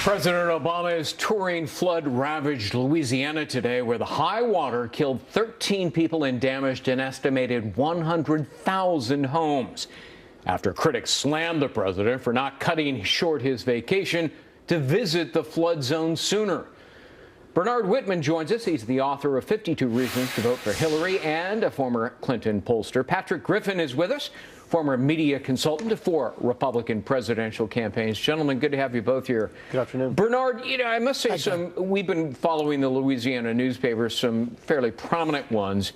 President Obama is touring flood-ravaged Louisiana today, where the high water killed 13 people and damaged an estimated 100,000 homes. After critics slammed the president for not cutting short his vacation to visit the flood zone sooner. Bernard Whitman joins us. He's the author of 52 Reasons to Vote for Hillary and a former Clinton pollster. Patrick Griffin is with us, former media consultant for Republican presidential campaigns. Gentlemen, good to have you both here. Good afternoon. Bernard, I must say we've been following the Louisiana newspapers. Some fairly prominent ones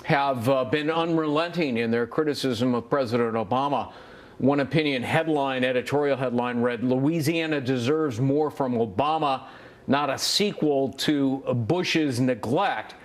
have been unrelenting in their criticism of President Obama. One opinion editorial headline read, "Louisiana deserves more from Obama, not a sequel to Bush's neglect."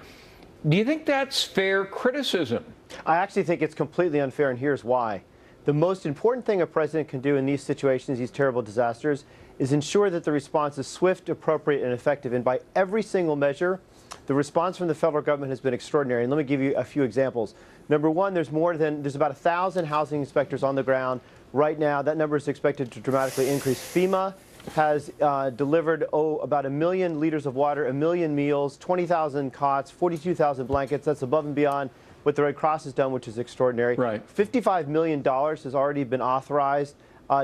Do you think that's fair criticism? I actually think it's completely unfair, and here's why. The most important thing a president can do in these situations, these terrible disasters, is ensure that the response is swift, appropriate, and effective. And by every single measure, the response from the federal government has been extraordinary. And let me give you a few examples. Number one, there's about 1,000 housing inspectors on the ground right now. That number is expected to dramatically increase. FEMA has delivered about 1 million liters of water, 1 million meals, 20,000 cots, 42,000 blankets. That's above and beyond what the Red Cross has done, which is extraordinary. Right. $55 million has already been authorized.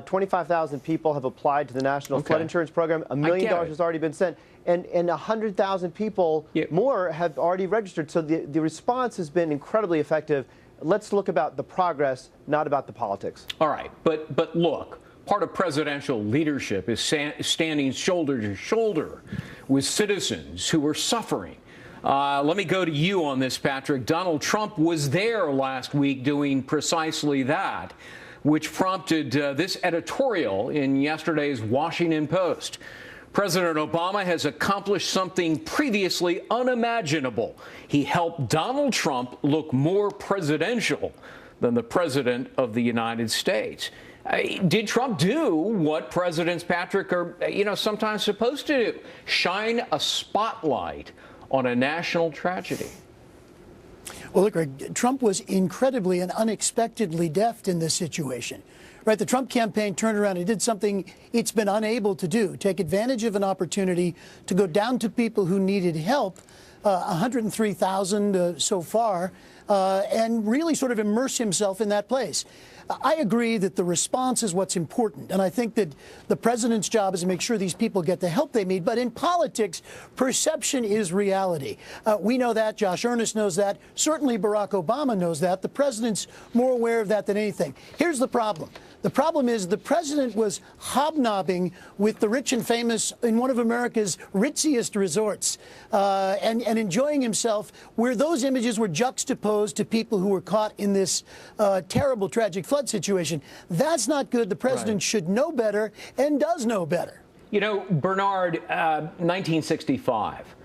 25,000 people have applied to the National Flood Insurance Program. $1 million has already been sent. And 100,000 people more have already registered. So the response has been incredibly effective. Let's look about the progress, not about the politics. All right. But look, part of presidential leadership is standing shoulder to shoulder with citizens who are suffering. Let me go to you on this, Patrick. Donald Trump was there last week doing precisely that, which prompted this editorial in yesterday's Washington Post. President Obama has accomplished something previously unimaginable. He helped Donald Trump look more presidential than the President of the United States. Did Trump do what presidents, Patrick, are sometimes supposed to do? Shine a spotlight on a national tragedy? Well, look, Greg, Trump was incredibly and unexpectedly deft in this situation. Right, the Trump campaign turned around and did something it's been unable to do, take advantage of an opportunity to go down to people who needed help, 103,000 so far, and really sort of immerse himself in that place. I agree that the response is what's important, and I think that the president's job is to make sure these people get the help they need. But in politics, perception is reality. We know that. Josh Earnest knows that. Certainly Barack Obama knows that. The president's more aware of that than anything. Here's the problem. The problem is the president was hobnobbing with the rich and famous in one of America's ritziest resorts and enjoying himself, where those images were juxtaposed to people who were caught in this terrible, tragic flood situation. That's not good. The president should know better and does know better. You know, Bernard, 1965,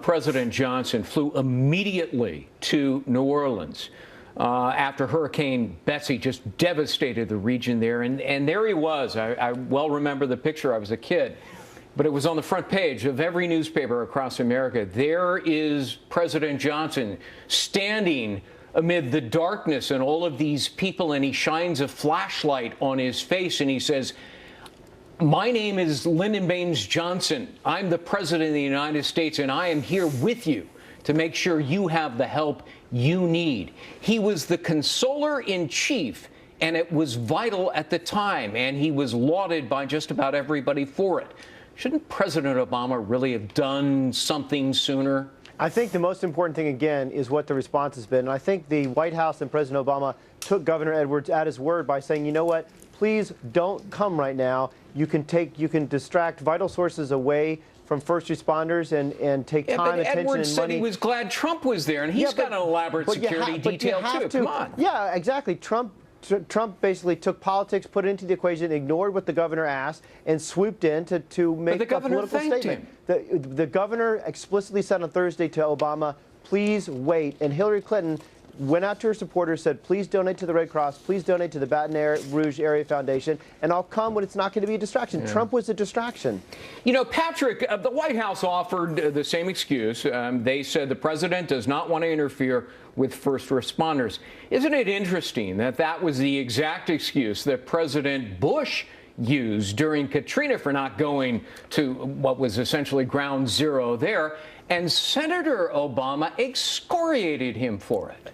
President Johnson flew immediately to New Orleans after Hurricane Betsy just devastated the region there. And there he was. I well remember the picture. I was a kid. But it was on the front page of every newspaper across America. There is President Johnson standing amid the darkness and all of these people, and he shines a flashlight on his face and he says, "My name is Lyndon Baines Johnson. I'm the President of the United States, and I am here with you to make sure you have the help you need." He was the consoler in chief, and it was vital at the time, and he was lauded by just about everybody for it. Shouldn't President Obama really have done something sooner? I think the most important thing, again, is what the response has been. And I think the White House and President Obama took Governor Edwards at his word by saying, you know what, please don't come right now. You can distract vital sources away from first responders and take time, attention, Edwards and said money. he was glad Trump was there, and he's got an elaborate security detail too. Come on. Yeah, exactly. Trump basically took politics, put it into the equation, ignored what the governor asked, and swooped in to make a political statement. The governor explicitly said on Thursday to Obama, please wait. And Hillary Clinton went out to her supporters, said, please donate to the Red Cross, please donate to the Baton Rouge Area Foundation, and I'll come when it's not going to be a distraction. Yeah. Trump was a distraction. You know, Patrick, the White House offered the same excuse. They said the president does not want to interfere with first responders. Isn't it interesting that that was the exact excuse that President Bush used during Katrina for not going to what was essentially ground zero there, and Senator Obama excoriated him for it.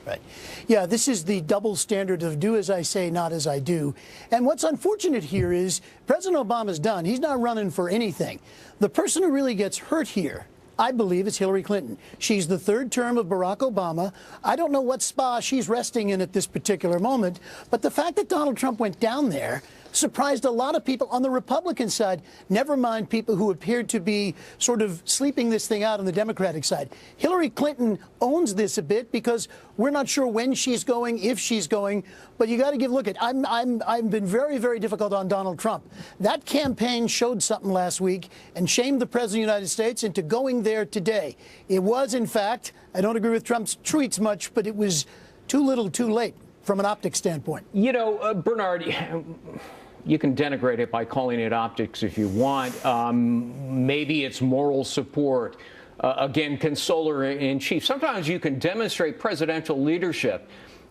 Right. Yeah, this is the double standard of do as I say, not as I do. And what's unfortunate here is President Obama's done. He's not running for anything. The person who really gets hurt here, I believe, is Hillary Clinton. She's the third term of Barack Obama. I don't know what spa she's resting in at this particular moment, but the fact that Donald Trump went down there surprised a lot of people on the Republican side, never mind people who appeared to be sort of sleeping this thing out on the Democratic side. Hillary Clinton owns this a bit because we're not sure when she's going, if she's going, but you got to look at, I've been very, very difficult on Donald Trump. That campaign showed something last week and shamed the President of the United States into going there today. It was, in fact, I don't agree with Trump's tweets much, but it was too little too late from an optics standpoint. You know, Bernard, you can denigrate it by calling it optics if you want. Maybe it's moral support. Again, consoler in chief. Sometimes you can demonstrate presidential leadership,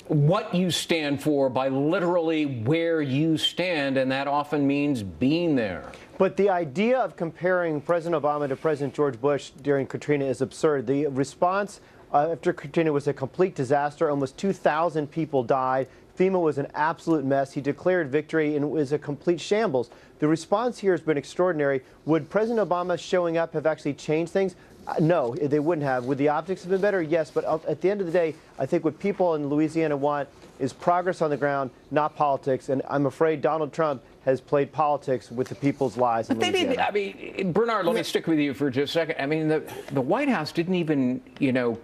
what you stand for, by literally where you stand, and that often means being there. But the idea of comparing President Obama to President George Bush during Katrina is absurd. The response after Katrina was a complete disaster. Almost 2,000 people died. FEMA was an absolute mess. He declared victory and it was a complete shambles. The response here has been extraordinary. Would President Obama showing up have actually changed things? No, they wouldn't have. Would the optics have been better? Yes, but at the end of the day, I think what people in Louisiana want is progress on the ground, not politics. And I'm afraid Donald Trump has played politics with the people's lives in Louisiana. They didn't. I mean, Bernard, let me stick with you for just a second. I mean, the White House didn't even,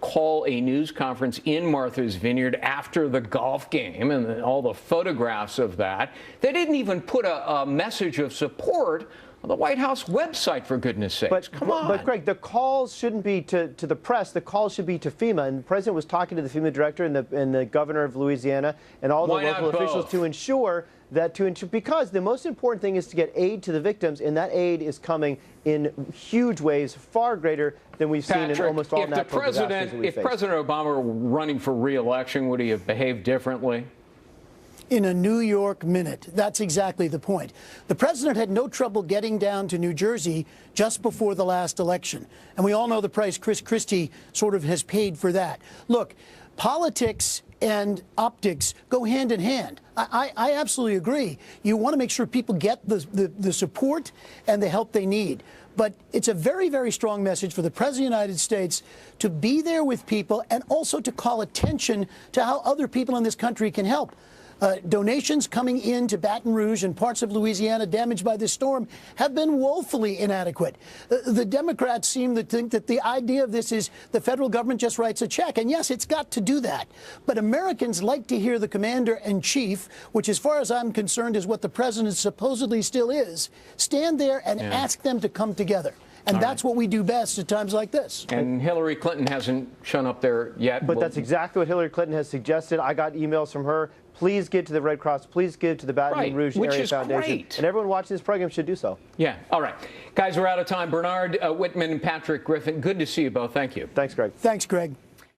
call a news conference in Martha's Vineyard after the golf game and all the photographs of that. They didn't even put a message of support on the White House website, for goodness sakes. Come on. But, Greg, the calls shouldn't be to the press. The calls should be to FEMA. And the president was talking to the FEMA director and the governor of Louisiana and all the local officials to ensure that because the most important thing is to get aid to the victims, and that aid is coming in huge ways, far greater than we've seen in almost all natural disasters that we face. If President Obama were running for re-election, would he have behaved differently? In a New York minute. That's exactly the point. The president had no trouble getting down to New Jersey just before the last election. And we all know the price Chris Christie sort of has paid for that. Look, politics and optics go hand in hand. I absolutely agree. You want to make sure people get the support and the help they need. But it's a very, very strong message for the President of the United States to be there with people and also to call attention to how other people in this country can help. Donations coming in to Baton Rouge and parts of Louisiana damaged by this storm have been woefully inadequate. The Democrats seem to think that the idea of this is the federal government just writes a check. And yes, it's got to do that. But Americans like to hear the commander-in-chief, which as far as I'm concerned is what the president supposedly still is, stand there and ask them to come together. And that's what we do best at times like this. And Hillary Clinton hasn't shown up there yet. But that's exactly what Hillary Clinton has suggested. I got emails from her. Please give to the Red Cross. Please give to the Baton Rouge Area Foundation. Great. And everyone watching this program should do so. Yeah. All right. Guys, we're out of time. Bernard, Whitman, and Patrick Griffin, good to see you both. Thank you. Thanks, Greg. Thanks, Greg.